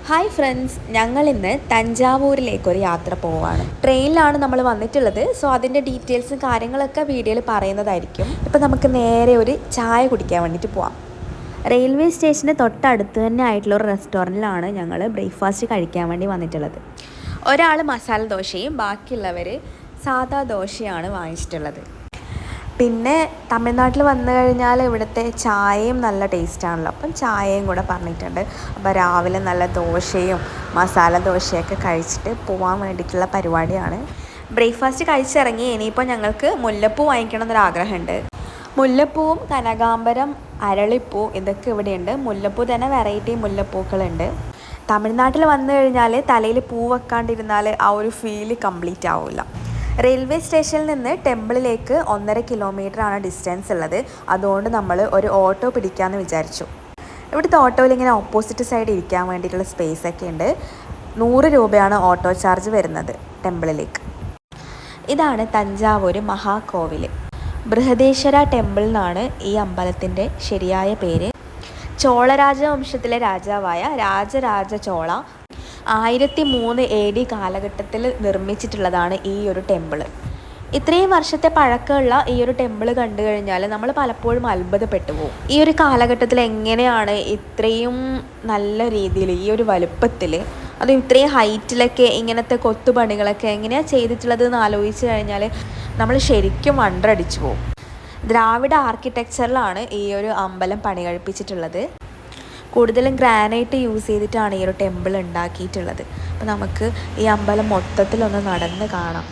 Hi friends, ഞങ്ങളിന്ന് തഞ്ചാവൂരിലേക്കൊരു യാത്ര പോവാണ്. ട്രെയിനിലാണ് നമ്മൾ വന്നിട്ടുള്ളത്. സോ അതിൻ്റെ ഡീറ്റെയിൽസും കാര്യങ്ങളൊക്കെ വീഡിയോയിൽ പറയുന്നതായിരിക്കും. ഇപ്പം നമുക്ക് നേരെ ഒരു ചായ കുടിക്കാൻ വേണ്ടിയിട്ട് പോവാം. റെയിൽവേ സ്റ്റേഷന് തൊട്ടടുത്ത് തന്നെ ആയിട്ടുള്ള ഒരു റെസ്റ്റോറൻറ്റിലാണ് ഞങ്ങൾ ബ്രേക്ക്ഫാസ്റ്റ് കഴിക്കാൻ വേണ്ടി വന്നിട്ടുള്ളത്. ഒരാൾ മസാല ദോശയും ബാക്കിയുള്ളവർ സാദാ ദോശയാണ് വാങ്ങിച്ചിട്ടുള്ളത്. പിന്നെ തമിഴ്നാട്ടിൽ വന്നു കഴിഞ്ഞാൽ ഇവിടുത്തെ ചായയും നല്ല ടേസ്റ്റാണല്ലോ, അപ്പം ചായയും കൂടെ പറഞ്ഞിട്ടുണ്ട്. അപ്പോൾ രാവിലെ നല്ല ദോശയും മസാല ദോശയൊക്കെ കഴിച്ചിട്ട് പോകാൻ വേണ്ടിയിട്ടുള്ള പരിപാടിയാണ്. ബ്രേക്ക്ഫാസ്റ്റ് കഴിച്ചിറങ്ങി ഇനിയിപ്പോൾ ഞങ്ങൾക്ക് മുല്ലപ്പൂ വാങ്ങിക്കണം എന്നൊരാഗ്രഹമുണ്ട്. മുല്ലപ്പൂവും കനകാംബരം, അരളിപ്പൂ ഇതൊക്കെ ഇവിടെയുണ്ട്. മുല്ലപ്പൂ തന്നെ വെറൈറ്റി മുല്ലപ്പൂക്കളുണ്ട്. തമിഴ്നാട്ടിൽ വന്നു കഴിഞ്ഞാൽ തലയിൽ പൂ വെക്കാണ്ടിരുന്നാൽ ആ ഒരു ഫീല് കംപ്ലീറ്റ് ആവില്ല. റെയിൽവേ സ്റ്റേഷനിൽ നിന്ന് ടെമ്പിളിലേക്ക് 1.5 കിലോമീറ്ററാണ് ഡിസ്റ്റൻസ് ഉള്ളത്. അതുകൊണ്ട് നമ്മൾ ഒരു ഓട്ടോ പിടിക്കാമെന്ന് വിചാരിച്ചു. ഇവിടുത്തെ ഓട്ടോയിൽ ഇങ്ങനെ ഓപ്പോസിറ്റ് സൈഡ് ഇരിക്കാൻ വേണ്ടിയിട്ടുള്ള സ്പേസ് ഒക്കെ ഉണ്ട്. 100 രൂപയാണ് ഓട്ടോ ചാർജ് വരുന്നത് ടെമ്പിളിലേക്ക്. ഇതാണ് തഞ്ചാവൂർ മഹാകോവിൽ. ബൃഹദേശ്വര ടെമ്പിൾ എന്നാണ് ഈ അമ്പലത്തിൻ്റെ ശരിയായ പേര്. ചോള രാജവംശത്തിലെ രാജാവായ രാജരാജ ചോള 1003 AD കാലഘട്ടത്തിൽ നിർമ്മിച്ചിട്ടുള്ളതാണ് ഈ ഒരു ടെമ്പിൾ. ഇത്രയും വർഷത്തെ പഴക്കമുള്ള ഈ ഒരു ടെമ്പിൾ കണ്ടു കഴിഞ്ഞാൽ നമ്മൾ പലപ്പോഴും അത്ഭുതപ്പെട്ടു പോകും. ഈ ഒരു കാലഘട്ടത്തിൽ എങ്ങനെയാണ് ഇത്രയും നല്ല രീതിയിൽ ഈ ഒരു വലുപ്പത്തിൽ അതും ഇത്രയും ഹൈറ്റിലൊക്കെ ഇങ്ങനത്തെ കൊത്തുപണികളൊക്കെ എങ്ങനെയാണ് ചെയ്തിട്ടുള്ളത് എന്ന് ആലോചിച്ച് കഴിഞ്ഞാൽ നമ്മൾ ശരിക്കും വണ്ടറടിച്ചു പോകും. ദ്രാവിഡ ആർക്കിടെക്ചറിലാണ് ഈ ഒരു അമ്പലം പണി കഴിപ്പിച്ചിട്ടുള്ളത്. കൂടുതലും ഗ്രാനൈറ്റ് യൂസ് ചെയ്തിട്ടാണ് ഈ ഒരു ടെമ്പിൾ ഉണ്ടാക്കിയിട്ടുള്ളത്. അപ്പോൾ നമുക്ക് ഈ അമ്പലം മൊത്തത്തിലൊന്ന് നടന്ന് കാണാം.